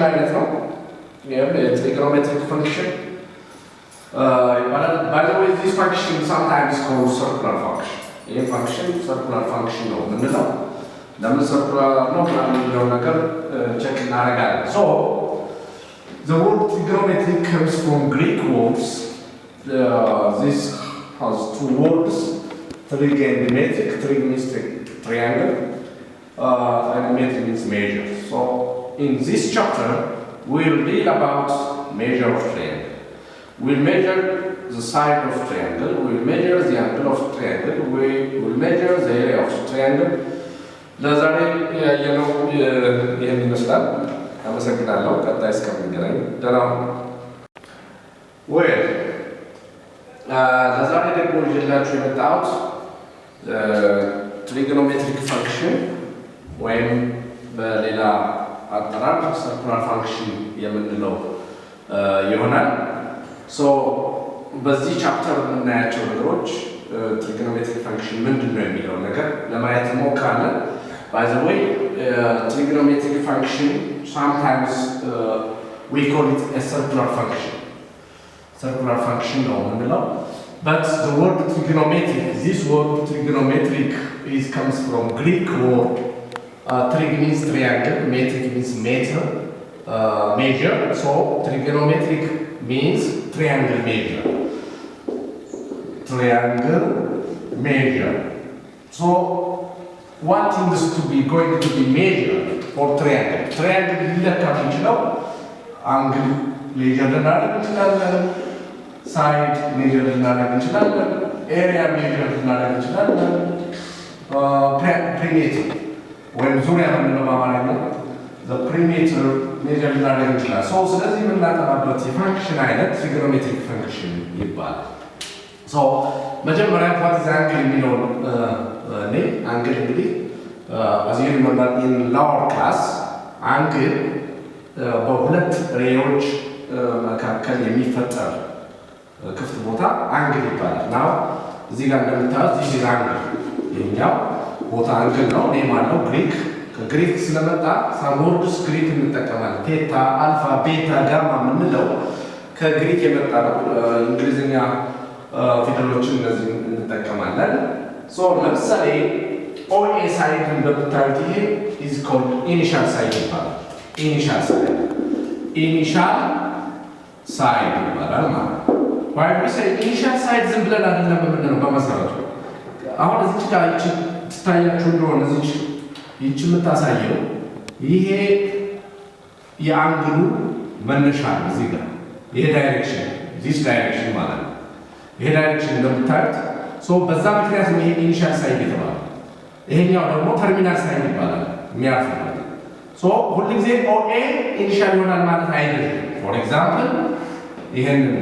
function አይነት ነው trigonometric function by the way this function sometimes is called circular function ይሄ function circular function ነው ምንለው ለምን circular ነው ምንለው ነገር ቼክ እናደርጋለን so the word trigonometry comes from Greek words this has two words trig and metric trig means triangle and metric means measure so in this chapter we'll deal about measure of triangle we'll measure the side of triangle, we'll measure the angle of triangle, we will measure the area of triangle. ለዛሬ ያየነው ይሄን ይመስላል። አመሰግናለሁ። ቀጣይ እስከምንገናኝ ደህና ሁኑ። ለዛሬ ደግሞ ይዤላችሁ የመጣሁት trigonometric function ወይም በሌላ አጠራር circular function የምንለው ይሆናል። so በዚህ ቻፕተር የምናያቸው ነገሮች trigonometric function ምንድነው የሚለው ነገር ለማየት እንሞክራለን by the way trigonometric function sometimes we call it a circular function ነው የምንለው but the word trigonometric this word trigonometric comes from Greek word trig means triangle metric means meter measure so trigonometric means triangle measure so what things to be going to be measured for triangle ይለካ የሚችለው angle measure ልናደርግ እንችላለን side measure ልናደርግ እንችላለን area measure ልናደርግ እንችላለን perimeter ወይም ዙሪያ የምንለው በአማርኛ the perimeter measure ልናደርግ እንችላለን so ስለዚህ የምናጠናበት የፋንክሽን አይነት trigonometric function ይባላል so መጀመሪያ what is angle የሚለውን angle እንግዲህ as you remember in lower class angle በሁለት ሬዎች መካከል የሚፈጠር ክፍት ቦታ angle ይባላል now እዚህ ጋር እንደምታዩት this is angle ይሄኛው ቦታ angle ነው ኔም አለው ግሪክ ከግሪክ ስለመጣ ሳምወርድስ ግሪክ እንጠቀማለን ቴታ አልፋ ቤታ ጋማ ምንለው ከግሪክ የመጣ ነው እንግሊዝኛ ፊደሎችን እነዚህ እንጠቀማለን so ለምሳሌ OA side እንደምታዩት ይሄ is called initial side ይባላል initial side ይባላል ማለት why we say initial side ዝም ብለን አይደለም የምንለው በመሰረቱ አሁን እዚህ ጋር ትታያችሁ እንደሆነ እዚህ ይህች የምታሳየው ይሄ የአንግሉ መነሻ ነው እዚህ ጋር ይሄ ዳይሬክሽን this direction ማለት ነው ይሄ ዳይሬክሽን እንደምታዩት so በዛ ምክንያት ነው ይሄ ኢኒሻል ሳይድ የተባለው ይሄኛው ደግሞ ተርሚናል ሳይድ ይባላል የሚያርፈው so ሁሉ ጊዜ OA ኢኒሻል ይሆናል ማለት አይደለም for example ይሄንን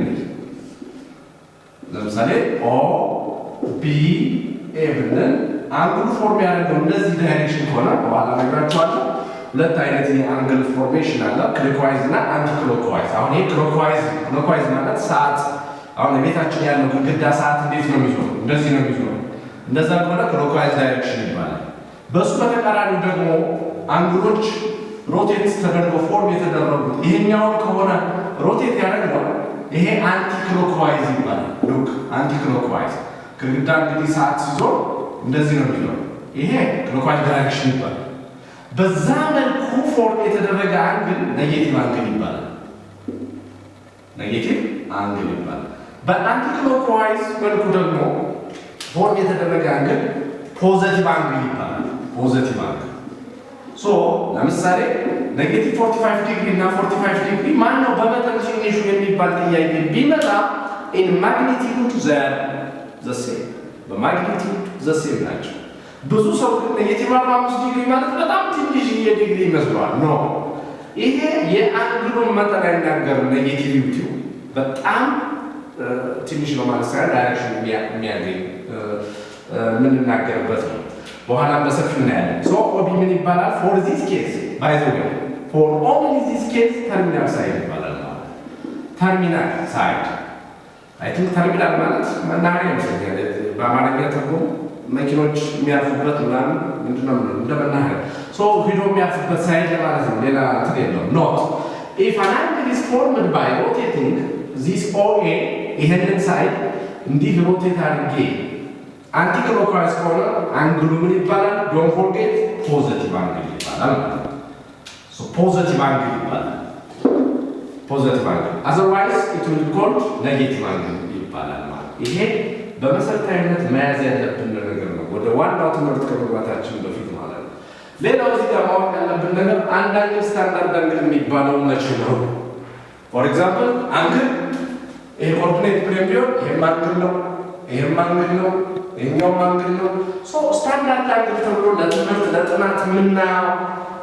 ለምሳሌ OB ብለን አንግሉ ፎርም ያደረገው እንደዚህ ዳይሬክሽን ከሆነ በኋላ ነግራችኋለሁ ሁለት አይነት የአንግል ፎርሜሽን አለ ክሎክዋይዝ እና አንቲ ክሎክዋይዝ አሁን ይሄ ክሎክዋይዝ ማለት ሰዓት አሁን ቤታችን ያለው ግድግዳ ሰዓት እንዴት ነው የሚዞረው እንደዚህ ነው የሚዞረው እንደዛ ከሆነ ክሎክዋይዝ ዳይሬክሽን ይባላል በሱ በተቃራኒ ደግሞ አንግሎች ሮቴት ተደርገው ፎርም የተደረጉት ይሄኛው ከሆነ ሮቴት ያደርገው ይሄ አንቲ ክሎክዋይዝ ይባላል ሉክ አንቲ ክሎክዋይዝ ግድግዳ እንግዲህ ሰዓት ሲዞር እንደዚህ ነው የሚዞረው ይሄ ክሎክዋይዝ ዳይሬክሽን ይባላል በዛ መልኩ ፎርም የተደረገ አንግል ኔጌቲቭ አንግል ይባላል በአንቲ ክሎክዋይዝ መልኩ ደግሞ ፎርም የተደረገ አንግል ፖዚቲቭ አንግል ይባላል ሶ ለምሳሌ ኔጌቲቭ 45 ዲግሪ እና 45 ዲግሪ ማን ነው በመጠን ትንሹ የሚባል ጥያቄ ቢመጣ in magnitude the same በማግኒቲዩድ the same ናቸው ብዙ ሰው ኔጌቲቭ 45 ዲግሪ ማለት በጣም ትንሽ የዲግሪ ይመስላል ኖ ይሄ የአንግሉን መጠን አይናገር ኔጌቲቪቲው በጣም ትንሽ ነው ማለት ሳይሆን ዳይሬክሽን የሚያገኝ ምን እናገርበት ነው በኋላ በሰፊው እናያለን ሶ ኦቢ ምን ይባላል for this case by the way for only this case terminal side ይባላል terminal side I think terminal ማለት መናኸሪያ ይመስለኛል በአማርኛ ተርጉሙ መኪኖች የሚያርፉበት ምንድነው እንደመናኸሪያ ሶ ሂዶ የሚያርፉበት ሳይድ ማለት ነው ሌላ እንትን የለውም ኖት if an angle is formed by rotating this OA ይሄንን ሳይድ እንዲህ ሮቴት አድርጌ አንቲክሎክዋይዝ ከሆነ አንግሉ ምን ይባላል? ዶንት ፎርጌት ፖዚቲቭ አንግል ይባላል። ሶ ፖዚቲቭ አንግል ይባላል። ፖዚቲቭ አንግል otherwise it will be called negative angle ይባላል ማለት ይሄ በመሰረታዊነት መያዝ ያለብን ነገር ነው ወደ ዋናው ትምህርት ከመግባታችን በፊት ማለት ነው። ሌላው እዚህ ጋር ማወቅ ያለብን ነገር አንድ አንግል ስታንዳርድ አንግል የሚባለው መቼ ነው? ፎር ኤግዛምፕል አንግል ይሄ ኮኦርዲኔት ፕሌን ቢሆን ይሄም አንግል ነው፣ ይሄም አንግል ነው፣ ይሄኛውም አንግል ነው። ሶ ስታንዳርድ አንግል ተብሎ ለትምህርት ለጥናት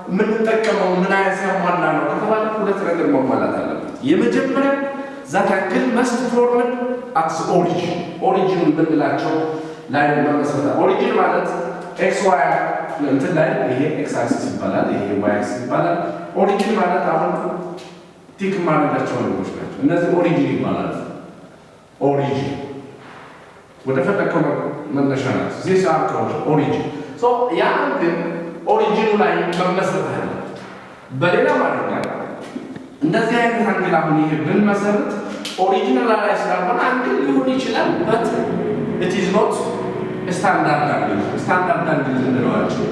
የምንጠቀመው ምን አይነት ያሟላ ነው ከተባለ ሁለት ነገር መሟላት አለበት። የመጀመሪያ that angle must formed at the origin የምንላቸው ላይ በመሰረታ ኦሪጂን ማለት ኤክስ ዋይ እንትን ላይ ይሄ ኤክስ አክሲስ ይባላል፣ ይሄ ዋይ አክሲስ ይባላል። ኦሪጂን ማለት አሁን ቲክ ማድረጋቸው ነገሮች ናቸው። እነዚህ ኦሪጂን ይባላል። ኦሪጂን ወደ ፈለከው መነሻ ነው። ዚስ አር ኮልድ ኦሪጂን። ሶ ያ ግን ኦሪጂኑ ላይ መመስረት አለ። በሌላ ማለት እንደዚህ አይነት አንግል አሁን ይሄ ብንመሰርት ኦሪጂናል ላይ ስላልሆነ አንግል ሊሆን ይችላል but it is not standard angle. standard angle ልንለዋቸው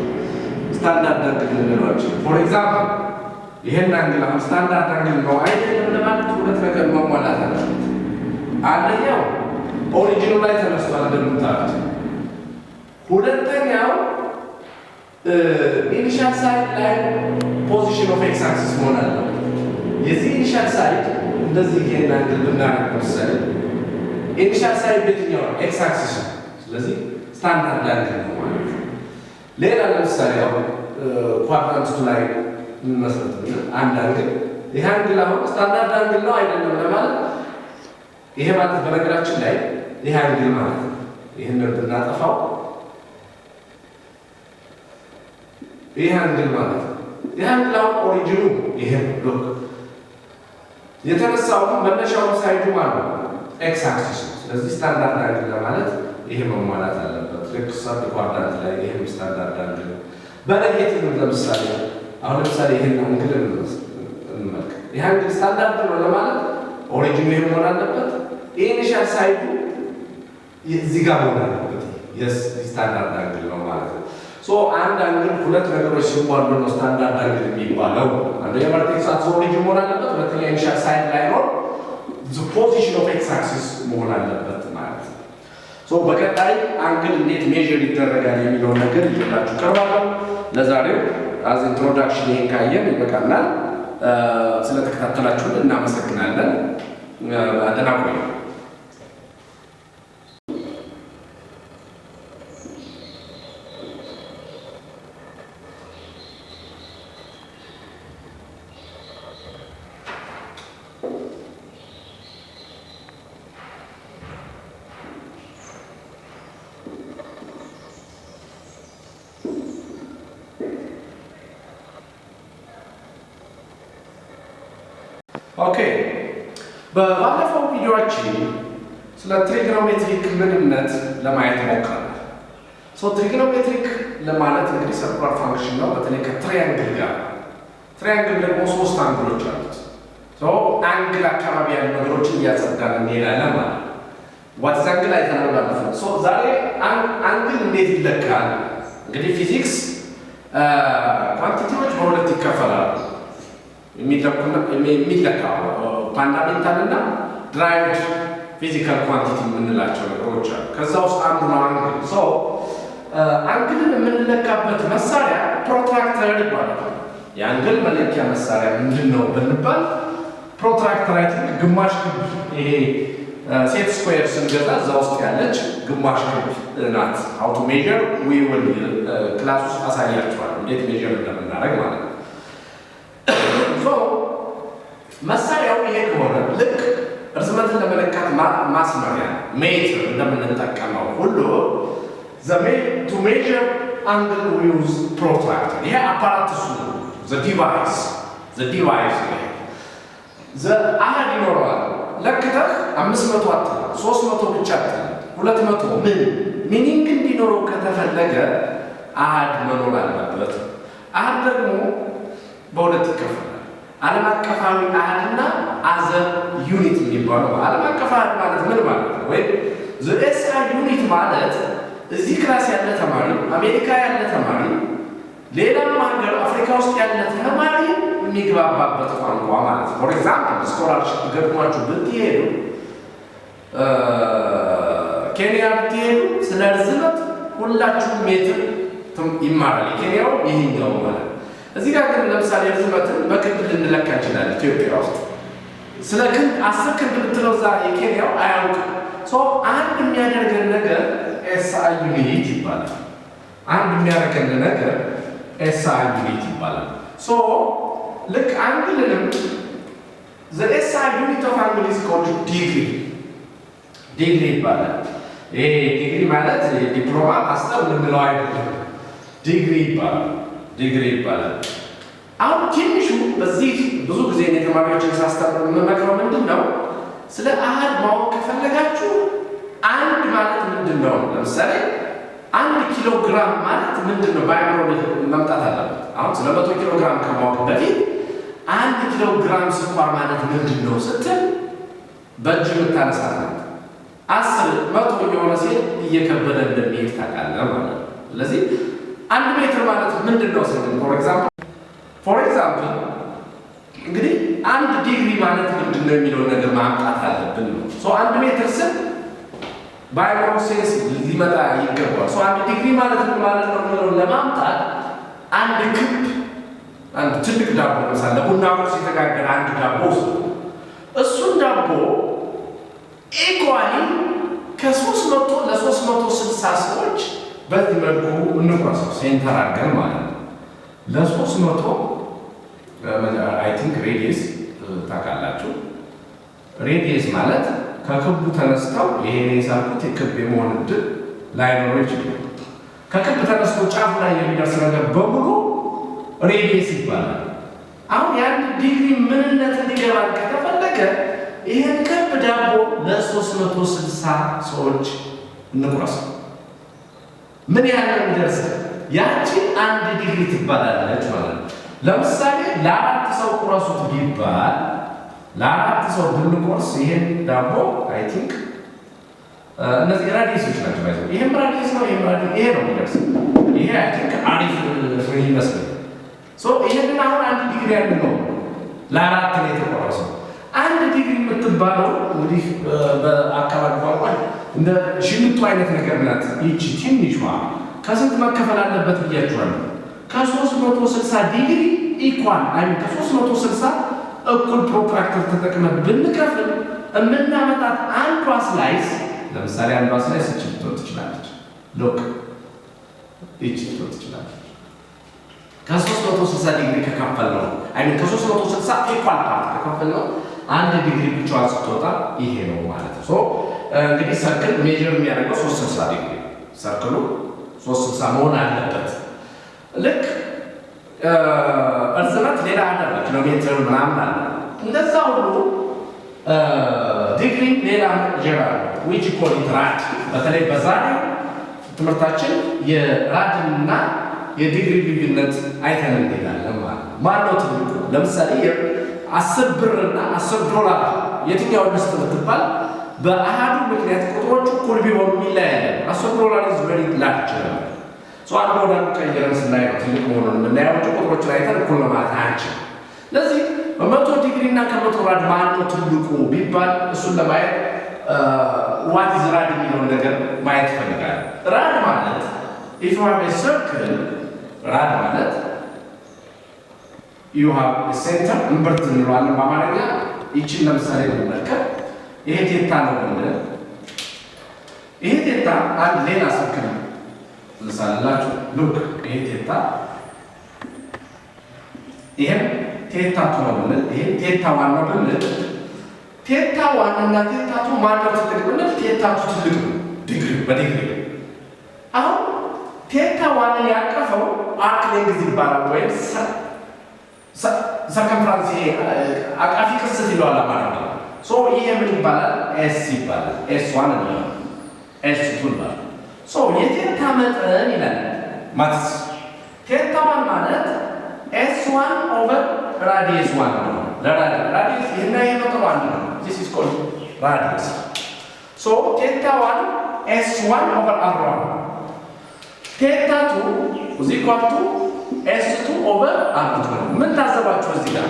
for example ይሄን አንግል አሁን ስታንዳርድ አንግል ነው አይደለም ለማለት ሁለት ነገር መሟላት አለበት። አንደኛው ኦሪጂኑ ላይ ተነስቷል እንደምታውቁት፣ ሁለተኛው ኢኒሻል ሳይድ ላይ ፖዚሽን ኦፍ ኤክስ አክሲስ መሆን አለበት። የዚህ ኢኒሻል ሳይድ እንደዚህ ይሄን አንግል ብናደርግ ለምሳሌ ኢኒሻል ሳይድ በየትኛው ኤክስ አክሲስ ነው። ስለዚህ ስታንዳርድ አንግል ነው ማለት ነው። ሌላ ለምሳሌ አሁን ኳድራንት ላይ መስረት አንድ አንግል ይሄ አንግል አሁን ስታንዳርድ አንግል ነው አይደለም ለማለት ይሄ ማለት በነገራችን ላይ ይሄ አንግል ማለት ነው። ይሄንን ብናጠፋው ይሄ አንግል ማለት ነው። ይሄ አንግል አሁን ኦሪጂኑ ይሄ ሎክ የተነሳው መነሻው ሳይዱ ማለት ኤክስ አክሲስ ነው። ስለዚህ ስታንዳርድ አንግል ለማለት ይሄ መሟላት አለበት። ልክ ሰብ ኳድራንት ላይ ይሄ ስታንዳርድ አንግል በኔጌቲቭ ለምሳሌ አሁን ለምሳሌ ይሄን አንግል እንመልከት። ይሄ አንግል ስታንዳርድ ነው ለማለት ኦሪጂኑ ይሄ መሆን አለበት። ኢኒሻል ሳይዱ እዚህ ጋር መሆን አለበት። የስ ስታንዳርድ አንግል ነው ማለት ነው። ሶ አንድ አንግል ሁለት ነገሮች ሲሟሉ ነው ስታንዳርድ አንግል የሚባለው። አንደኛ ቨርቴክስ አት ኦሪጂን መሆን አለበት፣ ሁለተኛ ኢኒሻል ሳይድ ላይ ነው the position of x axis መሆን አለበት ማለት ነው። ሶ በቀጣይ አንግል እንዴት ሜዥር ይደረጋል የሚለውን ነገር ይላችሁ ቀርባለሁ። ለዛሬው አዝ ኢንትሮዳክሽን ይሄን ካየን ይበቃናል። ስለተከታተላችሁን እናመሰግናለን። አደናቆይ ኦኬ በባለፈው ቪዲዮአችን ስለ ትሪጎኖሜትሪክ ምንነት ለማየት ሞክረናል። ሶ ትሪጎኖሜትሪክ ለማለት እንግዲህ ሰርኩላር ፋንክሽን ነው፣ በተለይ ከትሪያንግል ጋር። ትሪያንግል ደግሞ ሶስት አንግሎች አሉት። ሶ አንግል አካባቢ ያሉ ነገሮችን እያጸዳን እንሄዳለን ማለት ነው። ዋትስ አንግል አይተናል ባለፈው። ሶ ዛሬ አንግል እንዴት ይለካል? እንግዲህ ፊዚክስ ኳንቲቲዎች በሁለት ይከፈላሉ። የሚለካው ፋንዳሜንታል እና ድራይቭድ ፊዚካል ኳንቲቲ የምንላቸው ነገሮች አሉ። ከዛ ውስጥ አንዱ ነው አንግል። ሶ አንግልን የምንለካበት መሳሪያ ፕሮትራክተር ይባላል። የአንግል መለኪያ መሳሪያ ምንድን ነው ብንባል ፕሮትራክተር አይ ቲንክ ግማሽ ክብ ይሄ ሴት ስኩዌር ስንገዛ እዛ ውስጥ ያለች ግማሽ ክብ ናት። ሃው ቱ ሜዥር ዊ ዊል ክላስ ውስጥ አሳያችኋለሁ እንዴት ሜዥር እንደምናደርግ ማለት ነው። መሳሪያው ይሄ ከሆነ ልክ ርዝመትን ለመለካት ማስመሪያ ሜትር እንደምንጠቀመው ሁሉ to measure angle we use protractor። ይሄ አፓራቱስ ነው። the device አሃድ ይኖረዋል። ለክተህ 500 አትል 300 ብቻ አትል 200 ምን ሚኒንግ እንዲኖረው ከተፈለገ አሃድ መኖር አለበት። አሃድ ደግሞ በሁለት ይከፈላል። ዓለም አቀፋዊ አሃድና አዘር ዩኒት የሚባለው ዓለም አቀፋዊ አሃድ ማለት ምን ማለት ነው? ወይ ኤስአይ ዩኒት ማለት እዚህ ክላስ ያለ ተማሪ፣ አሜሪካ ያለ ተማሪ፣ ሌላም ሀገር አፍሪካ ውስጥ ያለ ተማሪ የሚግባባበት ቋንቋ ማለት ነው። ፎር ኤግዛምፕል ስኮላርሺፕ ገጥሟችሁ ብትሄዱ ኬንያ ብትሄዱ ስለ ርዝመት ሁላችሁም ሜትር ይማራል። የኬንያው ይሄኛው ማለት እዚህ ጋር ግን ለምሳሌ ርዝመትን በክንድ ልንለካ እንችላለን። ኢትዮጵያ ውስጥ ስለ ክንድ 10 ክንድ ብትለው ዛ የኬንያው አያውቅም። አንድ የሚያደርገን ነገር ኤስአይ ዩኒት ይባላል። አንድ የሚያደርገን ነገር ኤስአይ ዩኒት ይባላል። ልክ አንግልንም the SI unit of angle is called degree ይባላል። ይሄ ዲግሪ ማለት ዲፕሎማ ማስተር ምንለው አይደለም። ዲግሪ ይባላል። አሁን ትንሹ በዚህ ብዙ ጊዜ ተማሪዎችን ሳስተምር የምመክረው ምንድን ነው፣ ስለ አሃድ ማወቅ ከፈለጋችሁ አንድ ማለት ምንድን ነው፣ ለምሳሌ 1 ኪሎ ግራም ማለት ምንድን ነው በአይምሮ መምጣት አለበት። አሁን ስለ 100 ኪሎ ግራም ከማወቅ በፊት 1 ኪሎ ግራም ስኳር ማለት ምንድን ነው ስትል በእጅ የምታነሳት ነው። 10 የሆነ ሴት እየከበደ እንደሚሄድ ታውቃለህ ማለት ነው። ስለዚህ 1 ሜትር ማለት ምንድን ነው ስንል ፎር ኤግዛምፕል እንግዲህ 1 ዲግሪ ማለት ምንድን ነው የሚለውን ነገር ማምጣት አለብን ነው። 1 ሜትር ስል በአይምሮ ሴንስ ሊመጣ ይገባል። 1 ዲግሪ ማለት ምን ማለት ነው የሚለውን ለማምጣት አንድ ትልቅ ዳቦ ለምሳሌ ቡና ቁርስ የተጋገረ አንድ ዳቦ እሱን ዳቦ ኢኳሊ ከ300 ለ360 ሰዎች በዚህ መልኩ እንቆርሰው ሴንተር አድርገን ማለት ነው። ለ300 አይ ቲንክ ሬዲየስ ታውቃላችሁ። ሬዲየስ ማለት ከክቡ ተነስተው ይሄን የሳልኩት የክብ የመሆን ዕድል ላይኖረው ይችላል። ከክብ ተነስቶ ጫፍ ላይ የሚደርስ ነገር በሙሉ ሬዲየስ ይባላል። አሁን ያን ዲግሪ ምንነት እንዲገባል ከተፈለገ ይሄን ክብ ዳቦ ለ360 ሰዎች እንቁረሰው። ምን ያህል የሚደርስ ያቺ 1 ዲግሪ ትባላለች ማለት ነው። ለምሳሌ ለ4 ሰው ቁረሱት ቢባል ለ4 ሰው ብንቆርስ ይሄን ዳቦ አይ ቲንክ እነዚህ ራዲየሶች ናቸው ማለት ይሄም ራዲየስ ነው። ይሄ ነው የሚደርስ። ይሄ አይ ቲንክ አሪፍ ይመስላል። ይሄንን አሁን 1 ዲግሪ ያለው ለ4 ነው የተቆረሰው። 1 ዲግሪ የምትባለው እንግዲህ በአካባቢ ቋንቋ እንደ ሽንጡ አይነት ነገር ናት። ይቺ ትንሿ ከስንት መከፈል አለበት ብያችኋለሁ? ከ360 ዲግሪ ኢኳል ከ360 እኩል ፕሮትራክተር ተጠቅመን ብንከፍል የምናመጣት አንዷ ስላይስ ለምሳሌ አንዷ ስላይስ እቺ ልትሆን ትችላለች። ሎክ እቺ ልትሆን ትችላለች። ከ360 ዲግሪ ከከፈል ነው ከ360 ኢኳል ፓርት ከከፈል ነው 1 ዲግሪ ብቻዋን ስትወጣ ይሄ ነው ማለት ነው። እንግዲህ ሰርክል ሜጀር የሚያደርገው 360 ዲግሪ ሰርክሉ 360 መሆን አለበት። ልክ እርዝመት ሌላ አለ፣ ኪሎ ሜትር ምናምን አለ። እንደዛ ሁሉ ዲግሪ ሌላ ጀራል ዊች ኮል ኢት ራድ። በተለይ በዛሬ ትምህርታችን የራድና የዲግሪ ልዩነት አይተን እንሄዳለን ማለት ነው። ማነው ትልቁ? ለምሳሌ 10 ብርና 10 ዶላር የትኛው ልስጥ ብትባል በአሃዱ ምክንያት ቁጥሮቹ እኩል ቢሆኑ ይለያያል። 10 ዶላር is very large ነው። አንድ ሞዳል ቀይረን ስናይ ነው ትልቅ መሆኑን የምናየው። ቁጥሮችን አይተን እኩል ነው ማለት አንችልም። ስለዚህ በ100 ዲግሪ እና ከ100 ራድ ማነው ትልቁ ቢባል እሱን ለማየት ዋት ኢዝ ራድ የሚለውን ነገር ማየት ይፈልጋል። ራድ ማለት if you have a circle ራድ ማለት you have a center እምብርት እንለዋለን በአማርኛ። ይችን ለምሳሌ ብንመለከት ይሄ ቴታ ነው ብንል ይሄ ቴታ አንድ ሌላ ሰርክል ልሳላችሁ። ሉክ ይሄ ቴታ ይሄም ቴታ ቱ ነው ብንል ይሄ ቴታ ዋን ነው ብንል ቴታ ዋን እና ቴታ ቱ ማነው ትልቅ ብንል ቴታ ቱ ትልቅ ነው ዲግሪ በዲግሪ። አሁን ቴታ ዋንን ያቀፈው አርክ ሌንግዝ ይባላል ወይም ሰርከምፍራንስ አቃፊ ቅስት ይለዋል ማለት ነው። ይሄ ምን ይባላል? ኤስ ይባላል። ኤስ1 ነው ኤስ2 ነው። የቴታ መጠን ይላል ማትስ ቴታ1 ማለት ኤስ1 ኦቨር ራዲየስ 1 ነው። ለራዲየስ ይሄና ይሄ ቁጥሩ አንድ ነው። this is called radius. so theta 1 s1 over r1 theta 2 is equal to s2 over r2 ነው። ምን ታዘባችሁ እዚህ ጋር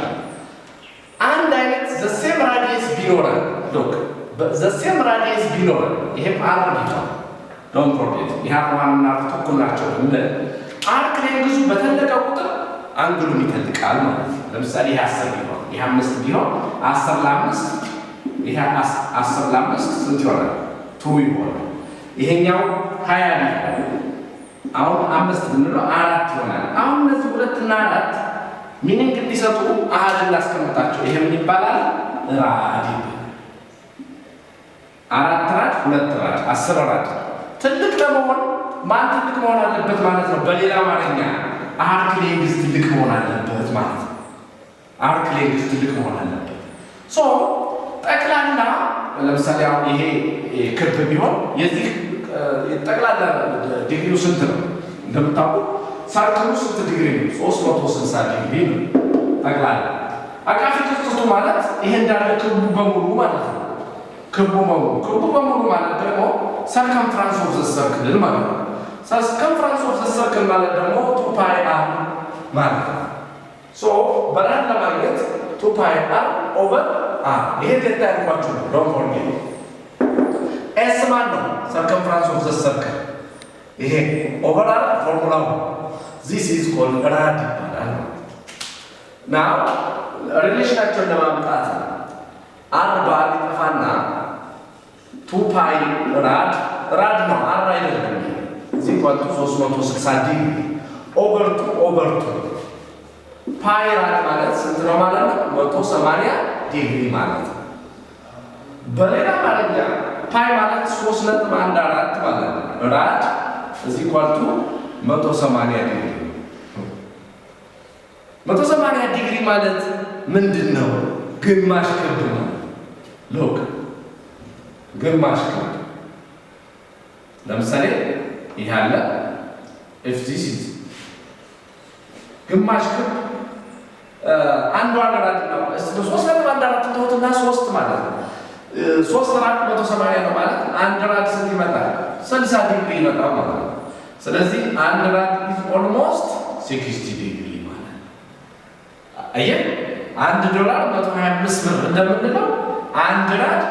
አንድ አይነት the same radius ቢኖረን look the same radius ቢኖረን ይሄም r ቢሆን don't forget ይሄ r1 እና r2 እኩል ናቸው እንደ አርክ ሌንግዙ በተለቀ ቁጥር አንግሉም ይተልቃል ማለት ነው። ለምሳሌ ይሄ 10 ቢሆን ይሄ 5 ቢሆን 10 ለ5 ይሄ 10 ለ5 ስንት ይሆናል? 2 ይሆናል። ይሄኛው 20 ቢሆን አሁን 5 ብንለው 4 ይሆናል። አሁን እነዚህ 2 እና 4 ሚኒንግ እንዲሰጡ አሃድ እናስቀምጣቸው። ይሄ ምን ይባላል? ራድ ይባላል። 4 ራድ 2 ራድ 10 ራድ ትልቅ ለመሆን ማን ትልቅ መሆን አለበት ማለት ነው? በሌላ አማርኛ አርክ ሌንግዝ ትልቅ መሆን አለበት ማለት ነው። አርክ ሌንግዝ ትልቅ መሆን አለበት። ሶ ጠቅላላ ለምሳሌ አሁን ይሄ ክብ ቢሆን የዚህ ጠቅላላ ዲግሪው ስንት ነው? እንደምታውቁ ሰርክሉ ስንት ዲግሪ ነው? 360 ዲግሪ ነው ጠቅላላ። አቃፊ ክፍተቱ ማለት ይሄ እንዳለ ክቡ በሙሉ ማለት ነው። ክቡ በሙሉ ማለት ደግሞ ሰርከምፍራንስ ኦፍ ዘ ሰርክል ማለት ነው። ሰርከምፍራንስ ኦፍ ዘ ሰርክል ማለት ደግሞ 2 ፓይ አር ማለት ነው። ሶ በራን ለማግኘት 2 ፓይ አር ኦቨር አር ይሄ ቴታ ያልኳችሁ ነው። ዶንት ፎርጌት ኤስ ማን ነው? ሰርከምፍራንስ ኦፍ ዘ ሰርክል ይሄ ኦቨር አር ፎርሙላው this is called rad ይባላል። ናው ሪሌሽናቸውን ለማምጣት አር ባር ይጠፋና 2 ፓይ ራድ ነው አር አይደለም። እዚህ ቋንቋ 360 ዲግሪ ኦቨር 2 ፓይ ራድ ማለት ስንት ነው ማለት ነው? 180 ዲግሪ ማለት ነው። በሌላ አማርኛ ፓይ ማለት 3.14 ማለት ነው። ራድ እዚህ ቋንቋ 180 ዲግሪ 180 ዲግሪ ማለት ምንድነው? ግማሽ ክብ ነው። ሎክ ግማሽ ክብ ለምሳሌ ይሄ አለ if this is ግማሽ ክብ አንዱ አራድ ነው። እስቲ 3.14 ተውትና 3 ማለት ነው። 3 ራድ 180 ነው ማለት አንድ ራድ ስንት ይመጣል? 60 ዲግሪ ይመጣል ማለት ነው። ስለዚህ አንድ ራድ is almost 60 ዲግሪ ማለት አየህ $1 125 ብር እንደምንለው አንድ ራድ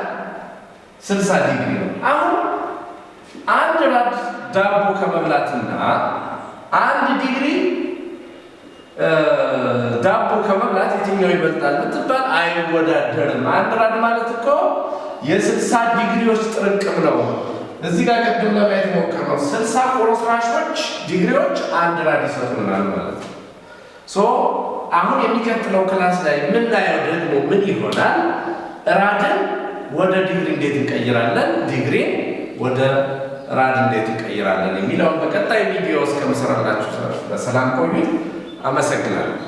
60 ዲግሪ ነው። አሁን አንድ ራድ ዳቦ ከመብላትና አንድ ዲግሪ ዳቦ ከመብላት የትኛው ይበልጣል ብትባል አይወዳደርም። አንድ ራድ ማለት እኮ የ60 ዲግሪዎች ጥርቅም ነው። እዚህ ጋር ቅድም ለማየት ሞክረው 60 ቁርጥራሾች ዲግሪዎች አንድ ራድ ይሰጡናል ማለት ነው። ሶ አሁን የሚከተለው ክላስ ላይ የምናየው ደግሞ ምን ይሆናል? ራድን ወደ ዲግሪ እንዴት እንቀይራለን፣ ዲግሪን ወደ ራድ እንዴት እንቀይራለን የሚለውን በቀጣይ ቪዲዮ እስከምሰራላችሁ በሰላም ቆዩ። አመሰግናለሁ።